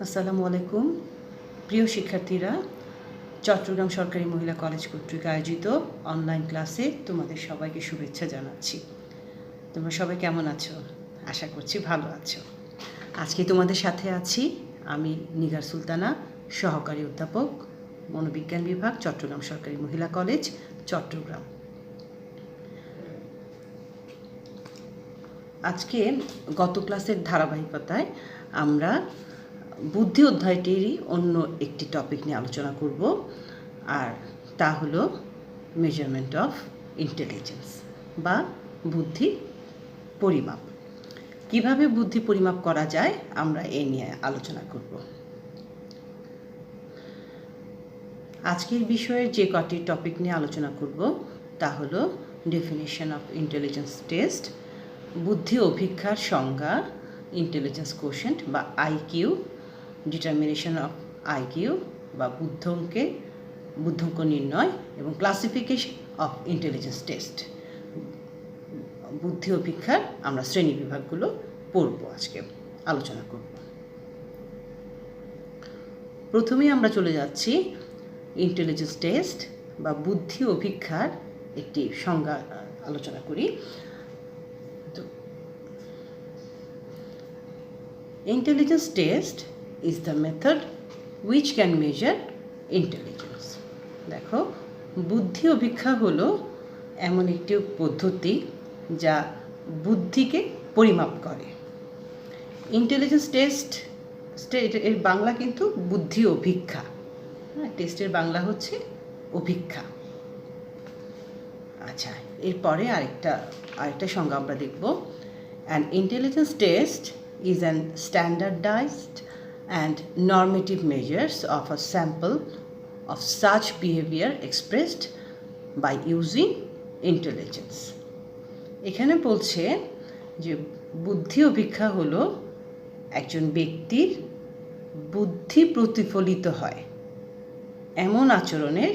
আসসালামু আলাইকুম প্রিয় শিক্ষার্থীরা, চট্টগ্রাম সরকারি মহিলা কলেজ কর্তৃক আয়োজিত অনলাইন ক্লাসে তোমাদের সবাইকে শুভেচ্ছা জানাচ্ছি। তোমরা সবাই কেমন আছো? আশা করছি ভালো আছো। আজকে তোমাদের সাথে আছি আমি নিগার সুলতানা, সহকারী অধ্যাপক, মনোবিজ্ঞান বিভাগ, চট্টগ্রাম সরকারি মহিলা কলেজ, চট্টগ্রাম। আজকে গত ক্লাসের ধারাবাহিকতায় আমরা বুদ্ধি অধ্যায়টিরই অন্য একটি টপিক নিয়ে আলোচনা করব, আর তা হলো মেজারমেন্ট অফ ইন্টেলিজেন্স বা বুদ্ধি পরিমাপ। কিভাবে বুদ্ধি পরিমাপ করা যায় আমরা এ নিয়ে আলোচনা করব। আজকের বিষয়ে যে কটি টপিক নিয়ে আলোচনা করব তা হলো ডেফিনিশন অফ ইন্টেলিজেন্স টেস্ট, বুদ্ধি অভিক্ষার সংজ্ঞা, ইন্টেলিজেন্স কোশেন্ট বা আইকিউ, ডিটারমিনেশন অফ আইকিউ বা বুদ্ধাঙ্ক নির্ণয়, এবং ক্লাসিফিকেশন অফ ইন্টেলিজেন্স টেস্ট। বুদ্ধি অভিক্ষার আমরা শ্রেণী বিভাগগুলো পড়ব, আজকে আলোচনা করব। প্রথমেই আমরা চলে যাচ্ছি ইন্টেলিজেন্স টেস্ট বা বুদ্ধি অভিক্ষার একটি সংজ্ঞা আলোচনা করি। তো intelligence test is the method which can measure intelligence. দেখো, বুদ্ধি অভিক্ষা হলো এমন একটি পদ্ধতি যা বুদ্ধিকে পরিমাপ করে। ইন্টেলিজেন্স টেস্ট এর বাংলা কিন্তু বুদ্ধি অভিক্ষা, টেস্টের বাংলা হচ্ছে অভিক্ষা। আচ্ছা, এরপরে আরেকটা সংজ্ঞা আমরা দেখব। An intelligence test is an standardized and normative measures of a sample of such behavior expressed by using intelligence. এখানে বলছে যে বুদ্ধি অভিক্ষা হলো একজন ব্যক্তির বুদ্ধি প্রতিফলিত হয় এমন আচরণের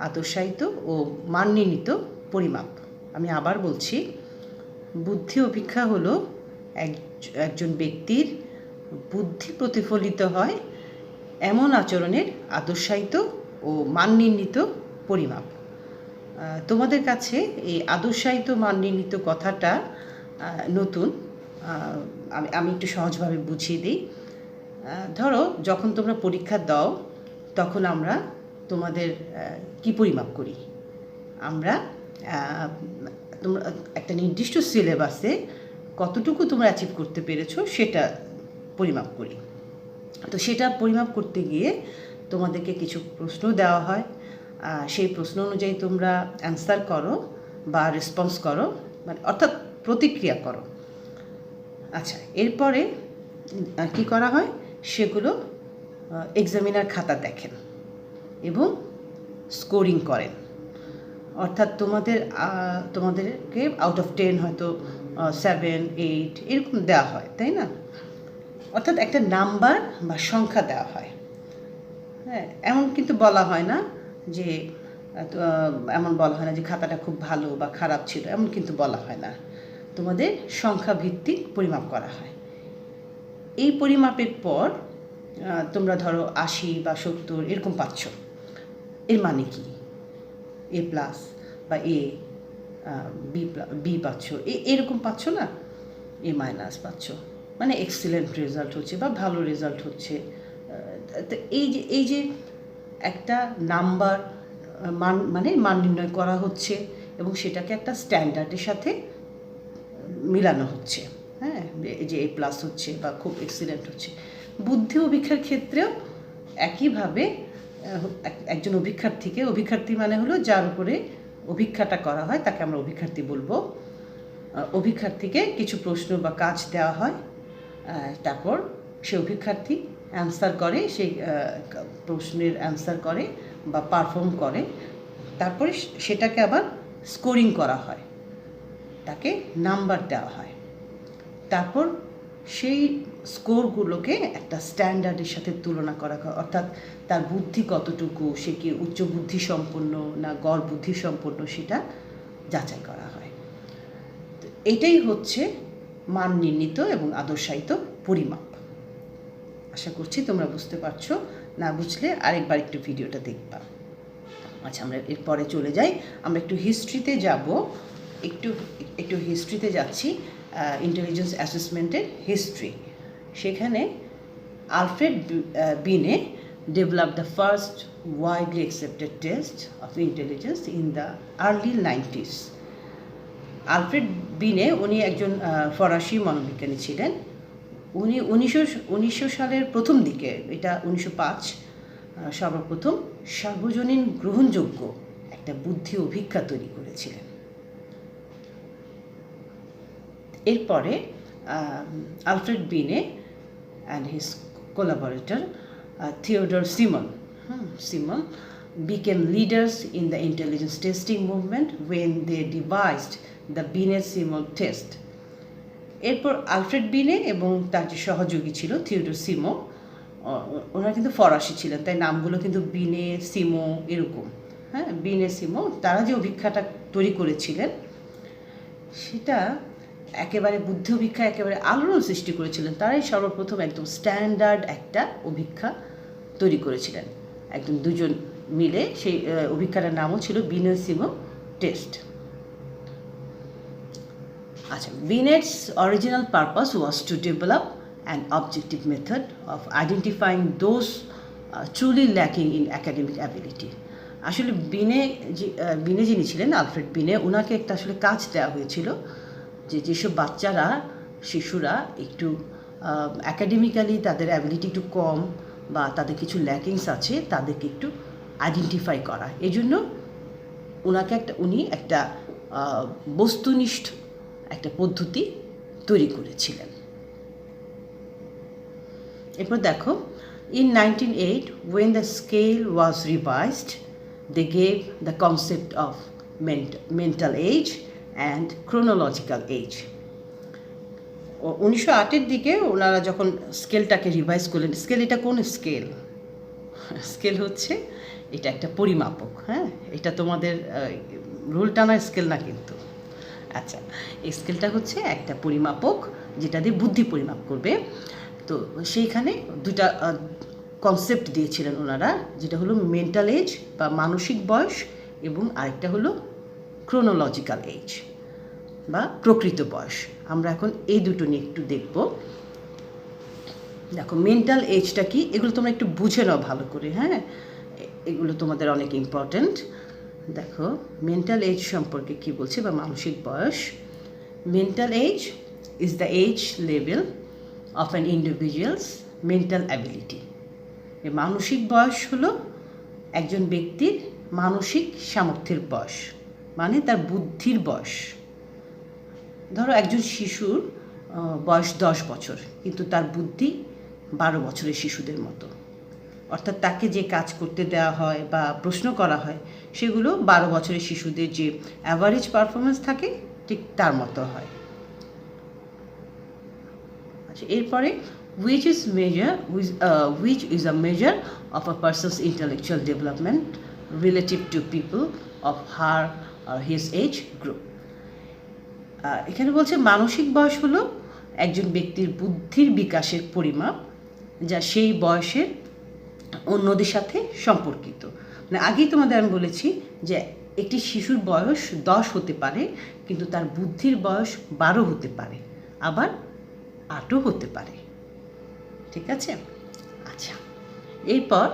আদর্শায়িত ও মান নির্ণীত পরিমাপ। আমি আবার বলছি, বুদ্ধি অভিক্ষা হলো একজন ব্যক্তির বুদ্ধি প্রতিফলিত হয় এমন আচরণের আদর্শায়িত ও মান নির্ণীত পরিমাপ। তোমাদের কাছে এই আদর্শায়িত মান নির্ণীত কথাটা নতুন, আমি একটু সহজভাবে বুঝিয়ে দিই। ধরো, যখন তোমরা পরীক্ষা দাও তখন আমরা তোমাদের কি পরিমাপ করি? আমরা তোমরা একটা নির্দিষ্ট সিলেবাসে কতটুকু তোমরা অ্যাচিভ করতে পেরেছো সেটা পরিমাপ করি। তো সেটা পরিমাপ করতে গিয়ে তোমাদেরকে কিছু প্রশ্ন দেওয়া হয়, সেই প্রশ্ন অনুযায়ী তোমরা অ্যান্সার করো বা রেসপন্স করো, মানে অর্থাৎ প্রতিক্রিয়া করো। আচ্ছা, এরপরে কি করা হয়? সেগুলো এক্সামিনার খাতা দেখেন এবং স্কোরিং করেন। অর্থাৎ তোমাদেরকে আউট অফ 10 হয়তো 7, 8 এরকম দেওয়া হয়, তাই না? অর্থাৎ একটা নাম্বার বা সংখ্যা দেওয়া হয়। হ্যাঁ, এমন কিন্তু বলা হয় না যে খাতাটা খুব ভালো বা খারাপ ছিল, এমন কিন্তু বলা হয় না। তোমাদের সংখ্যা ভিত্তিক পরিমাপ করা হয়। এই পরিমাপের পর তোমরা ধরো 80 বা 70 এরকম পাচ্ছ। এর মানে কি? A+ বা বি পাচ্ছ, এরকম পাচ্ছ না, A- পাচ্ছ, মানে এক্সিলেন্ট রেজাল্ট হচ্ছে বা ভালো রেজাল্ট হচ্ছে। তো এই যে একটা নাম্বার মান নির্ণয় করা হচ্ছে এবং সেটাকে একটা স্ট্যান্ডার্ডের সাথে মিলানো হচ্ছে। হ্যাঁ, যে A+ হচ্ছে বা খুব এক্সিলেন্ট হচ্ছে। বুদ্ধি অভিক্ষার ক্ষেত্রেও একইভাবে একজন অভিক্ষার্থী মানে হলো যার উপরে অভিক্ষাটা করা হয় তাকে আমরা অভিক্ষার্থী বলবো। অভিক্ষার্থীকে কিছু প্রশ্ন বা কাজ দেওয়া হয়, তারপর সে অভিক্ষার্থী অ্যান্সার করে, সেই প্রশ্নের অ্যান্সার করে বা পারফর্ম করে। তারপরে সেটাকে আবার স্কোরিং করা হয়, তাকে নাম্বার দেওয়া হয়। তারপর সেই স্কোরগুলোকে একটা স্ট্যান্ডার্ডের সাথে তুলনা করা হয়, অর্থাৎ তার বুদ্ধি কতটুকু, সে কি উচ্চ বুদ্ধি সম্পন্ন না গড় বুদ্ধি সম্পন্ন, সেটা যাচাই করা হয়। এটাই হচ্ছে মান নির্ণীত এবং আদর্শায়িত পরিমাপ। আশা করছি তোমরা বুঝতে পারছো, না বুঝলে আরেকবার একটু ভিডিওটা দেখবা। আচ্ছা, আমরা এরপরে চলে যাই, আমরা একটু হিস্ট্রিতে যাব, একটু হিস্ট্রিতে যাচ্ছি, ইন্টেলিজেন্স অ্যাসেসমেন্টের হিস্ট্রি। সেখানে আলফ্রেড বিনে developed the first widely accepted test of intelligence in the early 90s. Alfred বিনে উনি একজন ফরাসি মনোবিজ্ঞানী ছিলেন। উনি 1900 সালের প্রথম দিকে, এটা 1905, সর্বপ্রথম সার্বজনীন গ্রহণযোগ্য একটা বুদ্ধি অভিক্ষা তৈরি করেছিলেন। এরপরে আলফ্রেড বিনে and his collaborator Theodore Simon became leaders in the intelligence testing movement when they devised the Binet-Simon test. এরপর আলফ্রেড বিনে এবং তার যে সহযোগী ছিল থিওডর সিমো, ওনারা কিন্তু ফরাসি ছিলেন, তাই নামগুলো কিন্তু বিনে সিমো এরকম, হ্যাঁ, বিনে সিমো, তারা যে অভিক্ষাটা তৈরি করেছিলেন সেটা একেবারে বুদ্ধি অভিক্ষা, একেবারে আলোড়ন সৃষ্টি করেছিলেন। তারাই সর্বপ্রথম একদম স্ট্যান্ডার্ড একটা অভিক্ষা তৈরি করেছিলেন, একদম দুজন মিলে। সেই অভিক্ষাটার নামও ছিল বিনেট-সিমন টেস্ট। আচ্ছা, Binet's original purpose was to develop an objective method of identifying those truly lacking in academic ability. আসলে বিনে যিনি ছিলেন, আলফ্রেড বিনে, ওনাকে একটা আসলে কাজ দেওয়া হয়েছিল যে যেসব বাচ্চারা, শিশুরা একটু অ্যাকাডেমিক্যালি তাদের অ্যাবিলিটি একটু কম বা তাদের কিছু ল্যাকিংস আছে, তাদেরকে একটু আইডেন্টিফাই করা। এই জন্য উনি একটা বস্তুনিষ্ঠ একটা পদ্ধতি তৈরি করেছিলেন। এরপর দেখো, in 1908 when the scale was revised they gave the concept of mental age and chronological age. 1908-এর দিকে ওনারা যখন স্কেলটাকে রিভাইজ করলেন, স্কেল এটা কোন স্কেল? স্কেল হচ্ছে এটা একটা পরিমাপক, হ্যাঁ, এটা তোমাদের রুল টানার স্কেল না কিন্তু। আচ্ছা, এই স্কেলটা হচ্ছে একটা পরিমাপক যেটা দিয়ে বুদ্ধি পরিমাপ করবে। তো সেইখানে দুটা কনসেপ্ট দিয়েছিলেন ওনারা, যেটা হলো মেন্টাল এজ বা মানসিক বয়স, এবং আরেকটা হলো ক্রোনোলজিক্যাল এজ বা প্রকৃত বয়স। আমরা এখন এই দুটো নিয়ে একটু দেখব। দেখো, মেন্টাল এজটা কি, এগুলো তোমরা একটু বুঝে নাও ভালো করে, হ্যাঁ, এগুলো তোমাদের অনেক ইম্পর্ট্যান্ট। দেখো, মেন্টাল এজ সম্পর্কে কি বলছে বা মানসিক বয়স। Mental age is the age level of an individual's mental ability. মানসিক বয়স হলো একজন ব্যক্তির মানসিক সামর্থ্যের বয়স, মানে তার বুদ্ধির বয়স। ধরো একজন শিশুর বয়স 10 বছর, কিন্তু তার বুদ্ধি 12 বছরের শিশুদের মতো। অর্থাৎ তাকে যে কাজ করতে দেওয়া হয় বা প্রশ্ন করা হয় সেগুলো 12 বছরের শিশুদের যে অ্যাভারেজ পারফরমেন্স থাকে ঠিক তার মতো হয়। আচ্ছা, এরপরে which is a measure of a person's intellectual development relative to people of her or his age group. এখানে বলছে মানসিক বয়স হলো একজন ব্যক্তির বুদ্ধির বিকাশের পরিমাপ, যা সেই বয়সের অন্যদের সাথে সম্পর্কিত। মানে আগেই তোমাদের আমি বলেছি যে একটি শিশুর বয়স 10 হতে পারে, কিন্তু তার বুদ্ধির বয়স 12 হতে পারে, আবার 8ও হতে পারে। ঠিক আছে? আচ্ছা, এরপর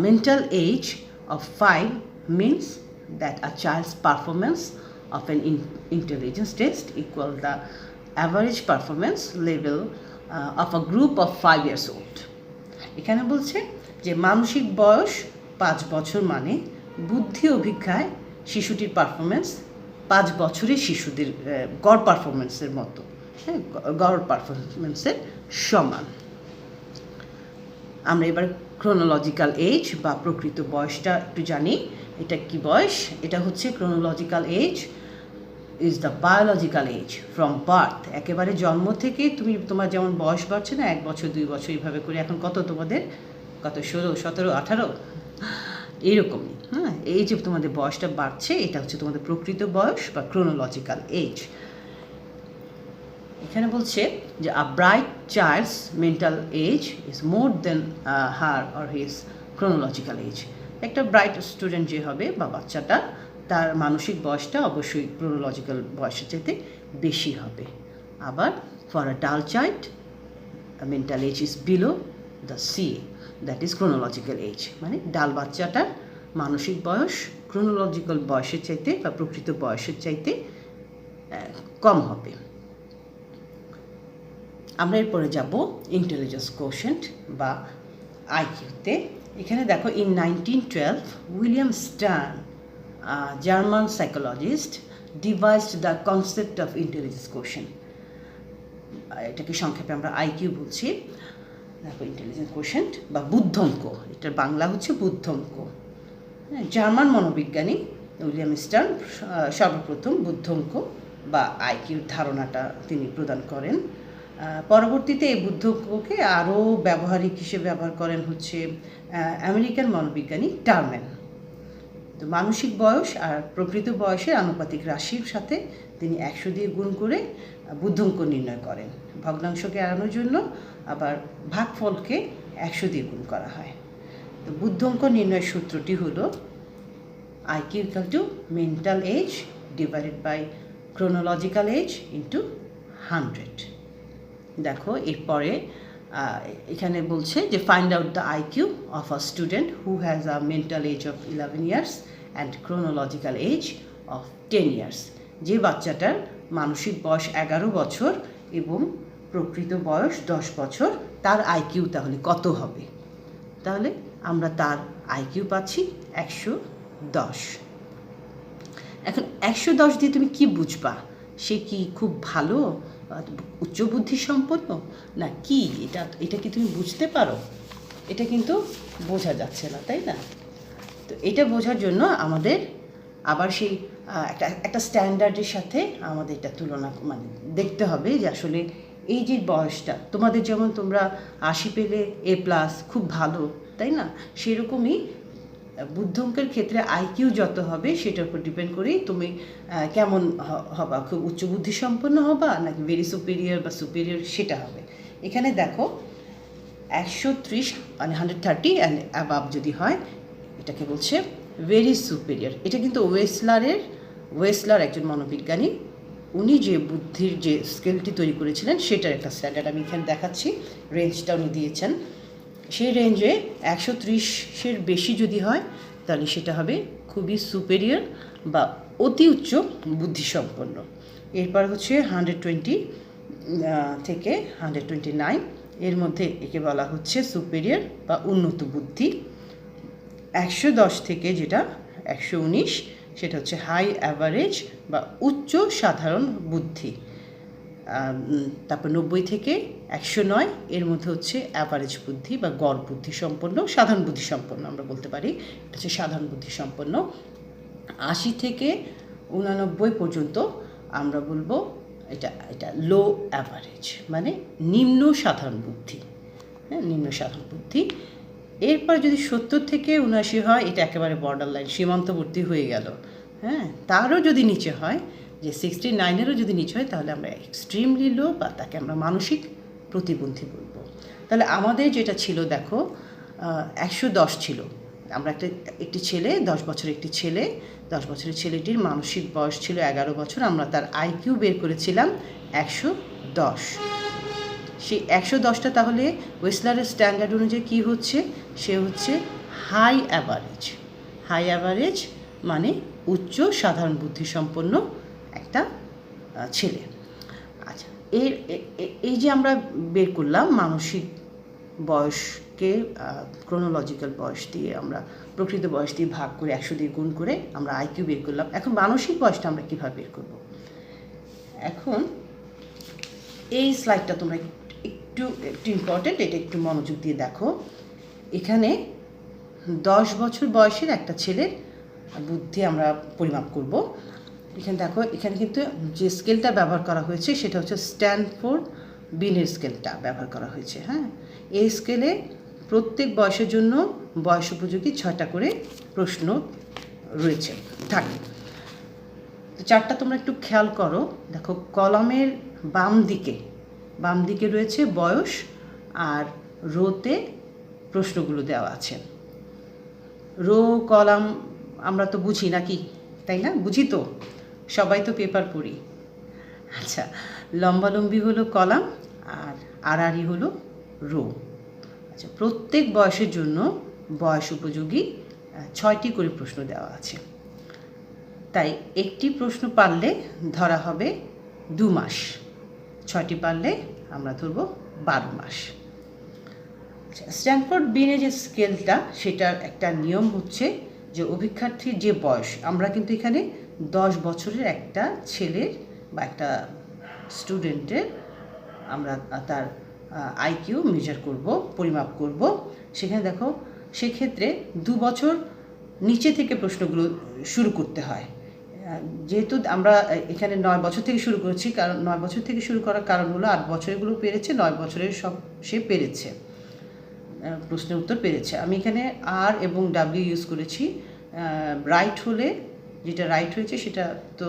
mental age of 5 means that a child's performance of an intelligence test equal the average performance level of a group of 5 years old. এখানে বলছে যে মানসিক বয়স 5 বছর মানে বুদ্ধি অভিক্ষায় শিশুটির পারফরমেন্স 5 বছরের শিশুদের গড় পারফরমেন্সের মতো, হ্যাঁ, গড় পারফরমেন্সের সমান। আমরা এবার ক্রোনোলজিক্যাল এজ বা প্রকৃত বয়সটা একটু জানি। এটা কি বয়স? এটা হচ্ছে chronological age is the biological age from birth. একেবারে জন্ম থেকে তোমার যেমন বয়স বাড়ছে না, 1 বছর 2 বছর এইভাবে করে, এখন কত তোমাদের, কত 16, 17, 18 এইরকমই, হ্যাঁ, এই যে তোমাদের বয়সটা বাড়ছে, এটা হচ্ছে তোমাদের প্রকৃত বয়স বা ক্রোনোলজিক্যাল এজ। এখানে বলছে যে a bright child's mental age is more than her or his chronological age. একটা ব্রাইট স্টুডেন্ট যে হবে বা বাচ্চাটা, তার মানসিক বয়সটা অবশ্যই ক্রোনোলজিক্যাল বয়সের চাইতে বেশি হবে। আবার for a dull child mental age is below the CA, that is chronological age. মানে ডাল বাচ্চাটার মানসিক বয়স ক্রোনোলজিক্যাল বয়সের চাইতে বা প্রকৃত বয়সের চাইতে কম হবে। আমরা এরপরে যাব ইন্টেলিজেন্স কোশেন্ট বা আইকিউতে। এখানে দেখো in 1912 William Stern, German psychologist, devised the concept of intelligence quotient. এটাকে সংক্ষেপে আমরা আইকিউ বলছি। দেখো ইন্টেলিজেন্স কোশেন্ট বা বুদ্ধঙ্ক, এটার বাংলা হচ্ছে বুদ্ধঙ্ক। জার্মান মনোবিজ্ঞানী উইলিয়াম স্টার্ন সর্বপ্রথম বুদ্ধঙ্ক বা আইকিউর ধারণাটা তিনি প্রদান করেন। পরবর্তীতে এই বুদ্ধঙ্ককে আরও ব্যবহারিক হিসেবে ব্যবহার করেন হচ্ছে আমেরিকান মনোবিজ্ঞানী টারম্যান। তো মানসিক বয়স আর প্রকৃত বয়সের আনুপাতিক রাশির সাথে তিনি 100 দিয়ে গুণ করে বুদ্ধঙ্ক নির্ণয় করেন। ভগ্নাংশকে এড়ানোর জন্য আবার ভাগফলকে 100 দিয়ে গুণ করা হয়। তো বুদ্ধঙ্ক নির্ণয়ের সূত্রটি হলো IQ equal to mental age divided by chronological age into 100। দেখো এরপরে এখানে বলছে যে find out the IQ of a student who has a mental age of 11 years and chronological age of 10 years. যে বাচ্চাটার মানসিক বয়স 11 বছর এবং প্রকৃত বয়স 10 বছর, তার আইকিউ তাহলে কত হবে? তাহলে আমরা তার আইকিউ পাচ্ছি 110। এখন 110 দিয়ে তুমি কি বুঝবা? সে কি খুব ভালো উচ্চ বুদ্ধি সম্পন্ন না কি? এটা কি তুমি বুঝতে পারো? এটা কিন্তু বোঝা যাচ্ছে না, তাই না? তো এটা বোঝার জন্য আমাদের আবার সেই একটা স্ট্যান্ডার্ডের সাথে আমাদের এটা তুলনা দেখতে হবে যে আসলে এই যে বয়সটা তোমাদের, যেমন তোমরা 80 পেলে A+ খুব ভালো, তাই না? সেরকমই বুদ্ধঙ্কের ক্ষেত্রে আইকিউ যত হবে সেটার উপর ডিপেন্ড করেই তুমি কেমন হবা, খুব উচ্চ বুদ্ধি সম্পন্ন হবা নাকি ভেরি সুপিরিয়র বা সুপিরিয়র, সেটা হবে। এখানে দেখো 130 মানে 130 অ্যান্ড অ্যাবাভ যদি হয়, এটাকে বলছে ভেরি সুপিরিয়র। এটা কিন্তু ওয়েসলার একজন মনোবিজ্ঞানী, উনি যে বুদ্ধির যে স্কেলটি তৈরি করেছিলেন সেটার একটা স্ট্যান্ডার্ড আমি এখানে দেখাচ্ছি। রেঞ্জটা উনি দিয়েছেন, সেই রেঞ্জে 130-এর বেশি যদি হয় তাহলে সেটা হবে খুবই সুপেরিয়র বা অতি উচ্চ বুদ্ধিসম্পন্ন। এরপর হচ্ছে 120 থেকে 129, এর মধ্যে একে বলা হচ্ছে সুপেরিয়র বা উন্নত বুদ্ধি। 110 থেকে যেটা 119 সেটা হচ্ছে হাই অ্যাভারেজ বা উচ্চ সাধারণ বুদ্ধি। তারপর 90 থেকে 109 এর মধ্যে হচ্ছে অ্যাভারেজ বুদ্ধি বা গড় বুদ্ধি সম্পন্ন, সাধারণ বুদ্ধি সম্পন্ন আমরা বলতে পারি, এটা হচ্ছে সাধারণ বুদ্ধি সম্পন্ন। 80 থেকে 89 পর্যন্ত আমরা বলবো এটা লো অ্যাভারেজ মানে নিম্ন সাধারণ বুদ্ধি, হ্যাঁ, নিম্ন সাধারণ বুদ্ধি। এরপর যদি 70 থেকে 79 হয়, এটা একেবারে বর্ডার লাইন, সীমান্তবর্তী হয়ে গেল, হ্যাঁ। তারও যদি নিচে হয়, যে 69-এরও যদি নিচে হয়, তাহলে আমরা এক্সট্রিমলি লো বা তাকে আমরা মানসিক প্রতিবন্ধী বলবো। তাহলে আমাদের যেটা ছিল দেখো 110 ছিল। আমরা একটি ছেলে 10 বছরের একটি ছেলে, 10 বছরের ছেলেটির মানসিক বয়স ছিল 11 বছর। আমরা তার আইকিউ বের করেছিলাম 110। সেই 110টা তাহলে ওয়েসলারের স্ট্যান্ডার্ড অনুযায়ী কী হচ্ছে? সে হচ্ছে হাই অ্যাভারেজ। হাই অ্যাভারেজ মানে উচ্চ সাধারণ বুদ্ধিসম্পন্ন একটা ছেলে। আচ্ছা, এই যে আমরা বের করলাম মানসিক বয়সকে ক্রোনোলজিক্যাল বয়স দিয়ে, আমরা প্রকৃত বয়স দিয়ে ভাগ করে 100 দিয়ে গুণ করে আমরা আইকিউ বের করলাম। এখন মানসিক বয়সটা আমরা কীভাবে বের করব? এখন এই স্লাইডটা তোমরা একটু ইম্পর্টেন্ট, এটা একটু মনোযোগ দিয়ে দেখো। এখানে 10 বছর বয়সের একটা ছেলের বুদ্ধি আমরা পরিমাপ করব। এখানে দেখো, এখানে কিন্তু যে স্কেলটা ব্যবহার করা হয়েছে সেটা হচ্ছে স্ট্যানফোর্ড বিনের স্কেলটা ব্যবহার করা হয়েছে, হ্যাঁ। এই স্কেলে প্রত্যেক বয়সের জন্য বয়স উপযোগী 6টা করে প্রশ্ন রয়েছে, থাকে। তো চারটা তোমরা একটু খেয়াল করো। দেখো, কলামের বাম দিকে রয়েছে বয়স, আর রোতে প্রশ্নগুলো দেওয়া আছে। রো কলাম আমরা তো বুঝি নাকি, তাই না? বুঝি তো, সবাই তো পেপার পড়ি। আচ্ছা, লম্বালম্বি হলো কলাম আর আড়াআড়ি হলো রো। আচ্ছা, প্রত্যেক বয়সের জন্য বয়স উপযোগী 6টি করে প্রশ্ন দেওয়া আছে। তাই একটি প্রশ্ন পারলে ধরা হবে 2 মাস, 6টি পারলে আমরা ধরব 12 মাস। স্ট্যানফোর্ড বিনে যে স্কেলটা, সেটার একটা নিয়ম হচ্ছে যে অভিক্ষার্থীর যে বয়স, আমরা কিন্তু এখানে 10 বছরের একটা ছেলের বা একটা স্টুডেন্টের আমরা তার আইকিউ মেজার করব, পরিমাপ করব। সেখানে দেখো, সেক্ষেত্রে 2 বছর নিচে থেকে প্রশ্নগুলো শুরু করতে হয়। যেহেতু আমরা এখানে 9 বছর থেকে শুরু করেছি, কারণ 9 বছর থেকে শুরু করার কারণ হলো 8 বছরেরগুলো পেরেছে, 9 বছরের সব সে পেরেছে, প্রশ্নের উত্তর পেরেছে। আমি এখানে আর এবং ডাব্লিউ ইউজ করেছি। রাইট হলে, যেটা রাইট হয়েছে সেটা তো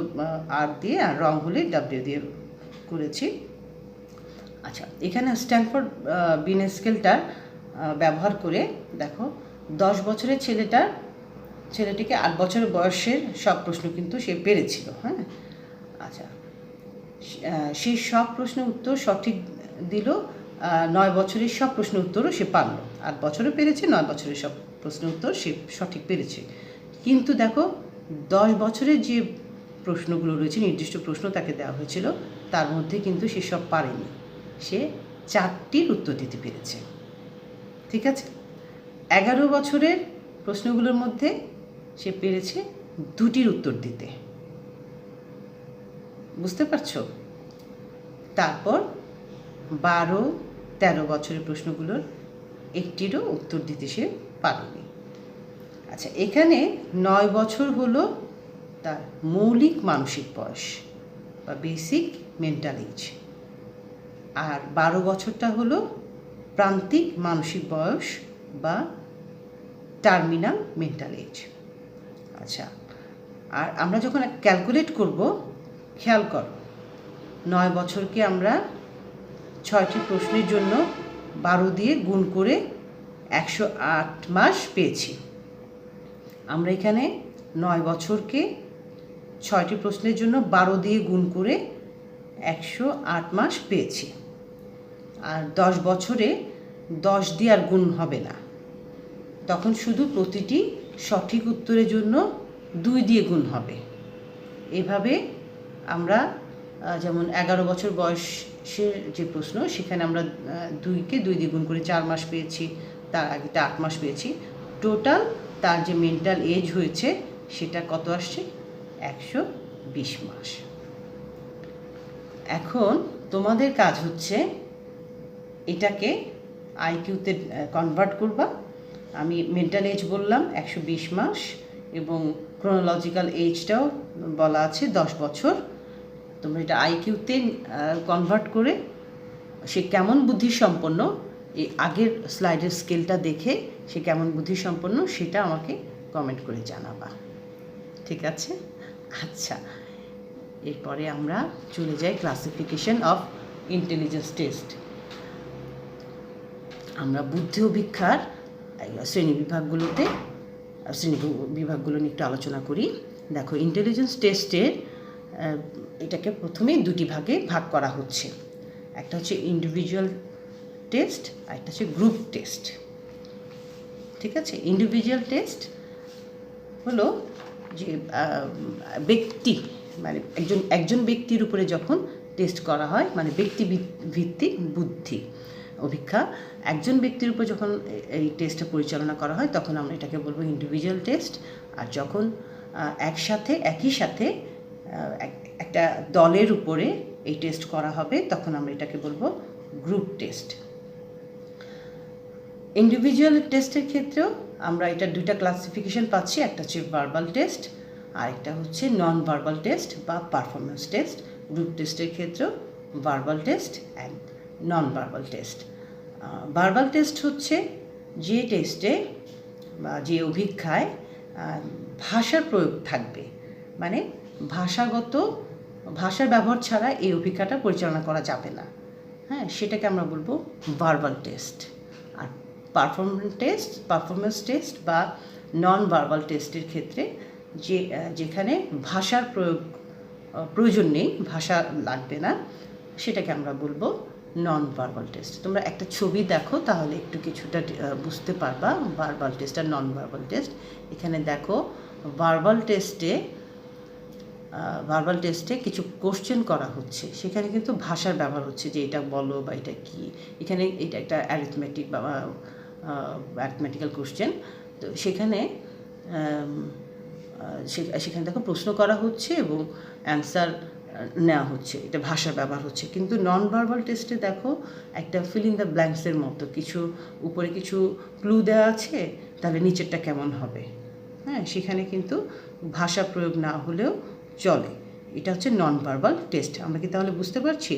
আর দিয়ে, আর রং হলে ডাব্লিউ দিয়ে করেছি। আচ্ছা, এখানে স্ট্যানফোর্ড বিনে স্কেলটা ব্যবহার করে দেখো, 10 বছরের ছেলেটিকে 8 বছরের বয়সের সব প্রশ্ন কিন্তু সে পেরেছিল। হ্যাঁ, আচ্ছা, সেই সব প্রশ্নের উত্তর সঠিক দিল। 9 বছরের সব প্রশ্নের উত্তরও সে পারল। 8 বছরও পেরেছে, 9 বছরের সব প্রশ্নের উত্তর সে সঠিক পেরেছে। কিন্তু দেখো, 10 বছরের যে প্রশ্নগুলো রয়েছে, নির্দিষ্ট প্রশ্ন তাকে দেওয়া হয়েছিল, তার মধ্যে কিন্তু সে সব পারেনি, সে 4টির উত্তর দিতে পেরেছে। ঠিক আছে, 11 বছরের প্রশ্নগুলোর মধ্যে সে পেরেছে 2টির উত্তর দিতে। বুঝতে পারছো? তারপর 12-13 বছরের প্রশ্নগুলোর একটিরও উত্তর দিতে সে পারেনি। আচ্ছা, এখানে 9 বছর হলো তার মৌলিক মানসিক বয়স বা বেসিক মেন্টাল এজ, আর 12 বছরটা হলো প্রান্তিক মানসিক বয়স বা টার্মিনাল মেন্টাল এজ। আচ্ছা, আর আমরা যখন ক্যালকুলেট করব, খেয়াল করো, 9 বছরকে আমরা 6টি প্রশ্নের জন্য 12 দিয়ে গুণ করে 108 মাস পেয়েছি। আমরা এখানে 9 বছরকে 6টি প্রশ্নের জন্য 12 দিয়ে গুণ করে 108 মাস পেয়েছি। আর 10 বছরে 10 দিয়ে আর গুণ হবে না, তখন শুধু প্রতিটি সঠিক উত্তরের জন্য 2 দিয়ে গুণ হবে। এভাবে আমরা যেমন 11 বছর বয়সের যে প্রশ্ন, সেখানে আমরা 2কে 2 দিয়ে গুণ করে 4 মাস পেয়েছি, তার আগেটা 8 মাস পেয়েছি। টোটাল তার যে মেন্টাল এজ হয়েছে সেটা কত আসছে? 120 মাস। এখন তোমাদের কাজ হচ্ছে এটাকে আইকিউতে কনভার্ট করবা। আমি মেন্টাল এজ বললাম 120 মাস, এবং ক্রোনোলজিক্যাল এজটাও বলা আছে 10 বছর। তোমরা এটা আইকিউতে কনভার্ট করে সে কেমন বুদ্ধিসম্পন্ন, এই আগের স্লাইডের স্কেলটা দেখে সে কেমন বুদ্ধিসম্পন্ন সেটা আমাকে কমেন্ট করে জানাবা। ঠিক আছে? আচ্ছা, এরপরে আমরা চলে যাই ক্লাসিফিকেশন অফ ইন্টেলিজেন্স টেস্ট। আমরা বুদ্ধি অভিক্ষার শ্রেণী বিভাগগুলো নিয়ে একটু আলোচনা করি। দেখো, ইন্টেলিজেন্স টেস্টের এটাকে প্রথমেই 2টি ভাগে ভাগ করা হচ্ছে। একটা হচ্ছে ইন্ডিভিজুয়াল টেস্ট, আর একটা হচ্ছে গ্রুপ টেস্ট। ঠিক আছে, ইন্ডিভিজুয়াল টেস্ট হলো যে ব্যক্তি, মানে একজন ব্যক্তির উপরে যখন টেস্ট করা হয়, মানে ব্যক্তি ভিত্তিক বুদ্ধি অভিক্ষা, একজন ব্যক্তির উপর যখন এই টেস্টটা পরিচালনা করা হয় তখন আমরা এটাকে বলবো ইন্ডিভিজুয়াল টেস্ট। আর যখন একই সাথে একটা দলের উপরে এই টেস্ট করা হবে তখন আমরা এটাকে বলবো গ্রুপ টেস্ট। ইন্ডিভিজুয়াল টেস্টের ক্ষেত্রেও আমরা এটা 2টা ক্লাসিফিকেশন পাচ্ছি, একটা হচ্ছে ভার্বাল টেস্ট আর একটা হচ্ছে নন ভার্বাল টেস্ট বা পারফরমেন্স টেস্ট। গ্রুপ টেস্টের ক্ষেত্রেও verbal test and non verbal test. Verbal test হচ্ছে যে টেস্টে বা যে অভিক্ষায় ভাষার প্রয়োগ থাকবে, মানে ভাষাগত ভাষার ব্যবহার ছাড়া এই অভিজ্ঞতা পরিচালনা করা যাবে না। হ্যাঁ, সেটাকে আমরা বলবো ভার্বাল টেস্ট। আর পারফরমেন্স টেস্ট বা নন ভার্বাল টেস্টের ক্ষেত্রে যেখানে ভাষার প্রয়োজন নেই, ভাষা লাগবে না, সেটাকে আমরা বলবো নন ভার্বাল টেস্ট। তোমরা একটা ছবি দেখো তাহলে একটু কিছুটা বুঝতে পারবা ভার্বাল টেস্ট আর নন ভার্বাল টেস্ট। এখানে দেখো ভার্বাল টেস্টে কিছু কোশ্চেন করা হচ্ছে, সেখানে কিন্তু ভাষার ব্যবহার হচ্ছে যে এটা বলো বা এটা কী। এখানে এটা একটা অ্যারিথমেটিক্যাল কোশ্চেন, তো সেখানে দেখো প্রশ্ন করা হচ্ছে এবং অ্যান্সার নেওয়া হচ্ছে, এটা ভাষার ব্যবহার হচ্ছে। কিন্তু নন ভার্বাল টেস্টে দেখো একটা ফিল ইন দ্য ব্ল্যাঙ্কসের মতো কিছু উপরে কিছু ক্লু দেওয়া আছে, তাহলে নিচেরটা কেমন হবে। হ্যাঁ, সেখানে কিন্তু ভাষা প্রয়োগ না হলেও চলে। এটা হচ্ছে নন ভার্বাল টেস্ট। আমরা কি তাহলে বুঝতে পারছি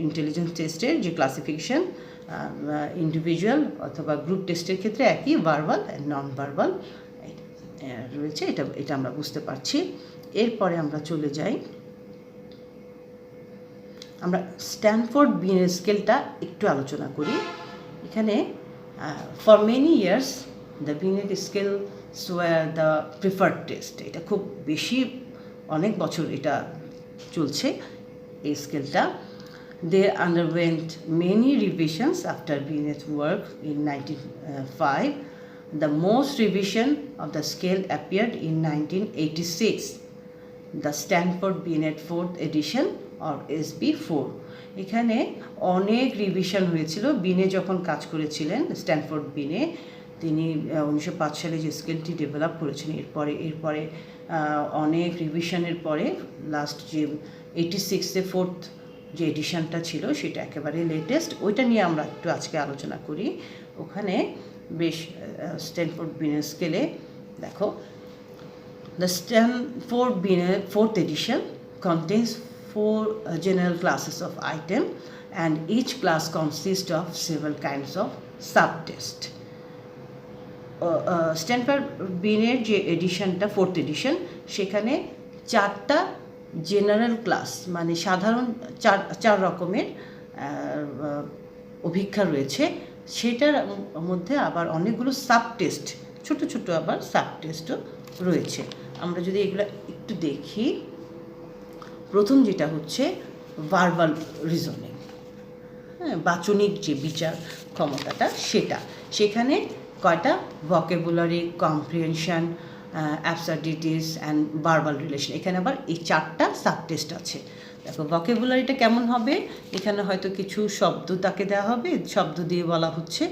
ইন্টেলিজেন্স টেস্টের যে ক্লাসিফিকেশন ইন্ডিভিজুয়াল অথবা গ্রুপ টেস্টের ক্ষেত্রে একই, ভার্বাল অ্যান্ড নন ভার্বাল রয়েছে, এটা আমরা বুঝতে পারছি। এরপরে আমরা চলে যাই, আমরা স্ট্যানফোর্ড বিনেট স্কেলটা একটু আলোচনা করি। এখানে for many years the Binet scales were the preferred test. এটা খুব বেশি, অনেক বছর এটা চলছে এই স্কেলটা। They underwent many revisions after Binet's work in 1905. The most revision of the scale appeared in 1986, the Stanford Binet 4th edition or SB4. এখানে অনেক রিভিশন হয়েছিল। বিনে যখন কাজ করেছিলেন, স্ট্যানফোর্ড বিনে, তিনি 1905 সালে যে স্কেলটি ডেভেলপ করেছেন, এরপরে অনেক রিভিশনের পরে লাস্ট যে 86-এ 4th যে এডিশনটা ছিল সেটা একেবারে লেটেস্ট, ওইটা নিয়ে আমরা একটু আজকে আলোচনা করি। ওখানে বেশ স্ট্যানফোর্ড বিনেট স্কেলে দেখো, the Stanford Binet 4th edition contains 4 general classes of item and each class consists of several kinds of subtest. Stanford বিনের যে এডিশনটা 4th edition, সেখানে 4টা জেনারেল ক্লাস, মানে সাধারণ চার রকমের অভিজ্ঞা রয়েছে। সেটার মধ্যে আবার অনেকগুলো সাব টেস্ট, ছোটো ছোটো আবার সাব টেস্টও রয়েছে। আমরা যদি এগুলো একটু দেখি, প্রথম যেটা হচ্ছে ভার্বাল রিজনিং, হ্যাঁ, বাচনিক যে বিচার ক্ষমতাটা, সেখানে কয়টা vocabulary, comprehension, absurdities and verbal relation, এখানে আবার এই 4টা সাব টেস্ট আছে। দেখো ভকেবুলারিটা কেমন হবে, এখানে হয়তো কিছু শব্দ তাকে দেওয়া হবে, শব্দ দিয়ে বলা হচ্ছে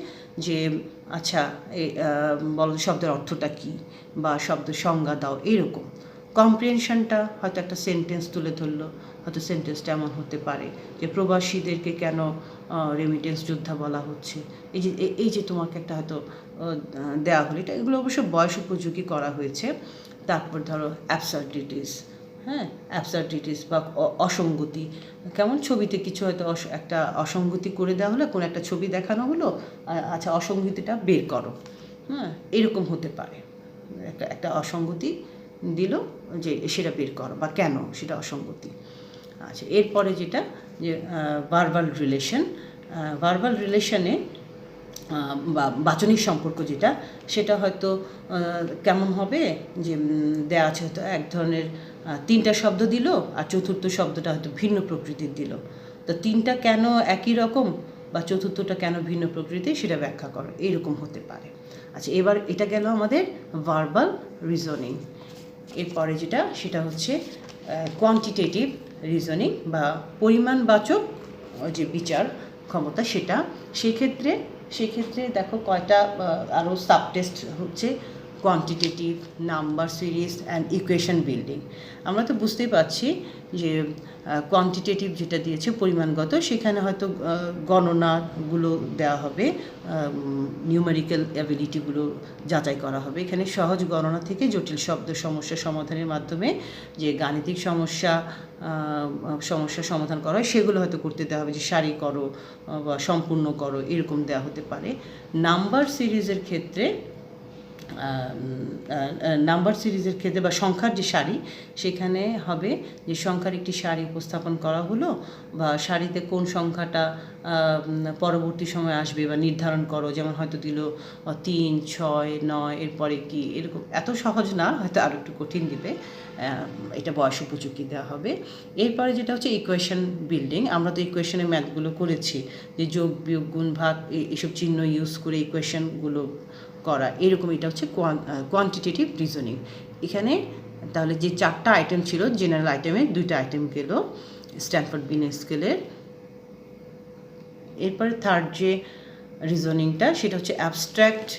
যে আচ্ছা বলো শব্দের অর্থটা কী বা শব্দ সংজ্ঞা দাও, এরকম। কম্প্রিহেনশনটা হয়তো একটা সেন্টেন্স তুলে ধরলো, হয়তো সেন্টেন্সটা এমন হতে পারে যে প্রবাসীদেরকে কেন রেমিটেন্স যোদ্ধা বলা হচ্ছে, এই যে তোমাকে একটা হয়তো দেওয়া হলো, এগুলো অবশ্য বয়স উপযোগী করা হয়েছে। তারপর ধরো অ্যাবসার্ডিটিস, হ্যাঁ, অ্যাবসার্ডিটিস বা অসঙ্গতি, কেমন ছবিতে কিছু হয়তো একটা অসঙ্গতি করে দেওয়া হলো, কোনো একটা ছবি দেখানো হলো, আচ্ছা অসঙ্গতিটা বের করো, হ্যাঁ, এরকম হতে পারে। একটা অসঙ্গতি দিল যে সেটা বের করো বা কেন সেটা অসঙ্গতি। আচ্ছা, এরপরে যেটা যে ভার্বাল রিলেশনে বা বাচনিক সম্পর্ক যেটা, সেটা হয়তো কেমন হবে যে দেওয়া আছে হয়তো এক ধরনের 3টা শব্দ দিল আর চতুর্থ শব্দটা হয়তো ভিন্ন প্রকৃতির দিল, তো 3টা কেন একই রকম বা চতুর্থটা কেন ভিন্ন প্রকৃতির সেটা ব্যাখ্যা করো, এইরকম হতে পারে। আচ্ছা, এবার এটা গেল আমাদের ভার্বাল রিজনিং। এরপরে যেটা সেটা হচ্ছে কোয়ান্টিটেটিভ রিজনিং বা পরিমাণবাচক যে বিচার ক্ষমতা, সেক্ষেত্রে দেখো কয়টা আরও সাবটেস্ট হচ্ছে, quantitative, number series and equation building. আমরা তো বুঝতেই পারছি যে কোয়ান্টিটেটিভ যেটা দিয়েছে পরিমাণগত, সেখানে হয়তো গণনাগুলো দেওয়া হবে, নিউমেরিক্যাল অ্যাবিলিটিগুলো যাচাই করা হবে। এখানে সহজ গণনা থেকে জটিল শব্দ সমস্যা সমাধানের মাধ্যমে যে গাণিতিক সমস্যা সমাধান করা হয়, সেগুলো হয়তো করতে দেওয়া হবে, যে সারি করো বা সম্পূর্ণ করো, এরকম দেওয়া হতে পারে। নাম্বার সিরিজের ক্ষেত্রে নাম্বার সিরিজের ক্ষেত্রে বা সংখ্যার যে সারি, সেখানে হবে যে সংখ্যার একটি সারি উপস্থাপন করা হলো, বা সারিতে কোন সংখ্যাটা পরবর্তী সময় আসবে বা নির্ধারণ করো, যেমন হয়তো দিল 3, 6, 9, এরপরে কি, এরকম। এত সহজ না, হয়তো আরও একটু কঠিন দিবে, এটা বয়স উপযোগী দেওয়া হবে। এরপরে যেটা হচ্ছে ইকুয়েশন বিল্ডিং। আমরা তো ইকুয়েশনের ম্যাথগুলো করেছি, যে যোগ, বিয়োগ, গুণ, ভাগ, এইসব চিহ্ন ইউজ করে ইকুয়েশনগুলো করা, এরকম। এটা হচ্ছে কোয়ান্টিটেটিভ রিজনিং। এখানে তাহলে যে 4টা আইটেম ছিল, জেনারেল আইটেমের 2টা আইটেম গেল স্ট্যানফোর্ড বিনেট স্কেলের। এরপরে থার্ড যে রিজনিংটা, সেটা হচ্ছে abstract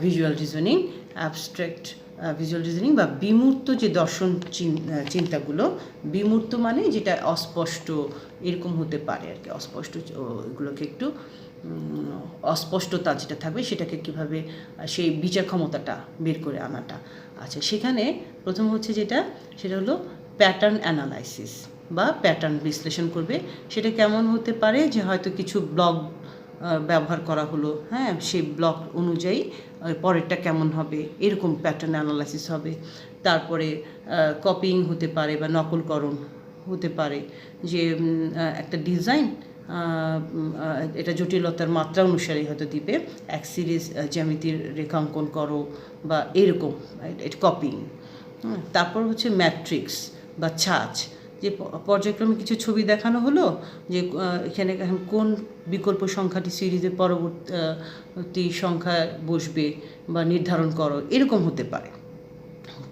visual reasoning. Abstract visual reasoning বা বিমূর্ত যে দর্শন চিন্তাগুলো, বিমূর্ত মানে যেটা অস্পষ্ট এরকম হতে পারে আর কি, অস্পষ্ট এগুলোকে একটু অস্পষ্টতা যেটা থাকবে সেটাকে কীভাবে সেই বিচার ক্ষমতাটা বের করে আনাটা। আচ্ছা, সেখানে প্রথম হচ্ছে যেটা, সেটা হলো প্যাটার্ন অ্যানালাইসিস বা প্যাটার্ন বিশ্লেষণ করবে। সেটা কেমন হতে পারে, যে হয়তো কিছু ব্লক ব্যবহার করা হলো, হ্যাঁ, সেই ব্লক অনুযায়ী পরেরটা কেমন হবে, এরকম প্যাটার্ন অ্যানালাইসিস হবে। তারপরে কপিং হতে পারে বা নকলকরণ হতে পারে, যে একটা ডিজাইন এটা জটিলতার মাত্রা অনুসারে হয়তো দিবে, এক সিরিজ জ্যামিতির রেখাঙ্কন করো বা এরকম, এটা কপিং। তারপর হচ্ছে ম্যাট্রিক্স বা ছাঁচ, যে পর্যায়ক্রমে কিছু ছবি দেখানো হলো, যে এখানে কোন বিকল্প সংখ্যাটি সিরিজের পরবর্তী সংখ্যায় বসবে বা নির্ধারণ করো, এরকম হতে পারে।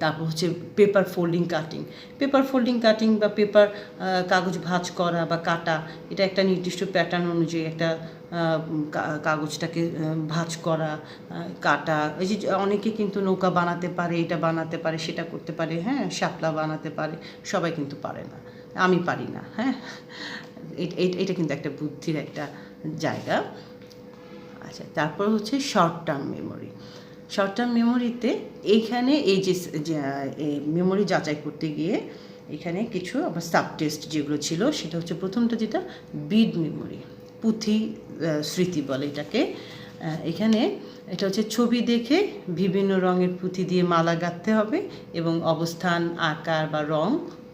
তারপর হচ্ছে paper folding cutting. Paper folding cutting বা পেপার কাগজ ভাঁজ করা বা কাটা, এটা একটা নির্দিষ্ট প্যাটার্ন অনুযায়ী একটা কাগজটাকে ভাঁজ করা, কাটা। এই যে অনেকে কিন্তু নৌকা বানাতে পারে, এটা বানাতে পারে, সেটা করতে পারে, হ্যাঁ, শাপলা বানাতে পারে, সবাই কিন্তু পারে না, আমি পারি না, হ্যাঁ। এটা কিন্তু একটা বুদ্ধির একটা জায়গা। আচ্ছা, তারপর হচ্ছে short term memory. Short term মেমোরিতে এইখানে এই যে মেমোরি যাচাই করতে গিয়ে এখানে কিছু আবার সাব টেস্ট যেগুলো ছিল, সেটা হচ্ছে প্রথমটা যেটা বিড মেমোরি, পুঁথি স্মৃতি বলে এটাকে। এখানে এটা হচ্ছে ছবি দেখে বিভিন্ন রঙের পুঁথি দিয়ে মালা গাঁথতে হবে এবং অবস্থান, আকার বা রং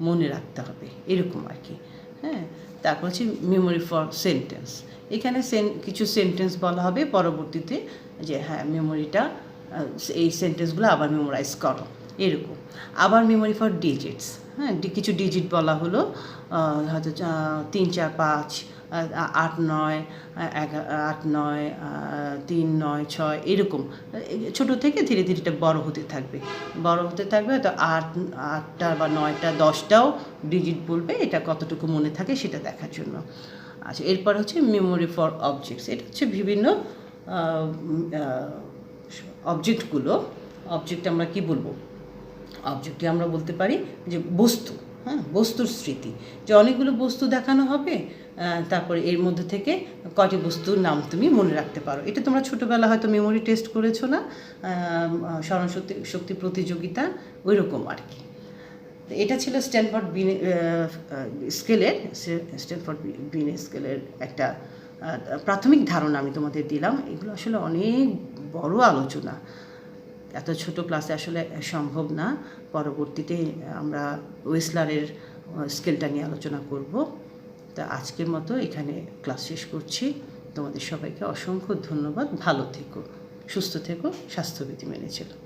মনে রাখতে হবে, এরকম আর কি, হ্যাঁ। তারপর হচ্ছে মেমোরি ফর সেন্টেন্স। এখানে কিছু সেন্টেন্স বলা হবে পরবর্তীতে, যে হ্যাঁ, মেমোরিটা এই সেন্টেন্সগুলো আবার মেমোরাইজ করো, এরকম। আবার মেমোরি ফর ডিজিটস, হ্যাঁ, কিছু ডিজিট বলা হলো, হয়তো 3, 4, 5, 8, 9, 8, 9, 3, 9, 6, এরকম। ছোটো থেকে ধীরে ধীরে এটা বড়ো হতে থাকবে, হয়তো 8টা বা 9টা 10টাও ডিজিট বলবে, এটা কতটুকু মনে থাকে সেটা দেখার জন্য। আচ্ছা, এরপর হচ্ছে মেমোরি ফর অবজেক্টস। এটা হচ্ছে বিভিন্ন অবজেক্ট আমরা কি বলবো, অবজেক্টে আমরা বলতে পারি যে বস্তু, হ্যাঁ, বস্তুর স্মৃতি, যে অনেকগুলো বস্তু দেখানো হবে, তারপরে এর মধ্যে থেকে কয়টি বস্তুর নাম তুমি মনে রাখতে পারো। এটা তোমরা ছোটোবেলা হয়তো মেমোরি টেস্ট করেছো না, স্মরণশক্তি প্রতিযোগিতা, ওই রকম আর কি। এটা ছিল স্ট্যানফোর্ড বিনেট স্কেলের একটা প্রাথমিক ধারণা আমি তোমাদের দিলাম। এগুলো আসলে অনেক বড় আলোচনা, এত ছোট ক্লাসে আসলে সম্ভব না। পরবর্তীতে আমরা ওয়েসলারের স্কেলটা নিয়ে আলোচনা করব। তা আজকের মতো এখানে ক্লাস শেষ করছি। তোমাদের সবাইকে অসংখ্য ধন্যবাদ। ভালো থেকো, সুস্থ থেকো, স্বাস্থ্যবিধি মেনে চলো।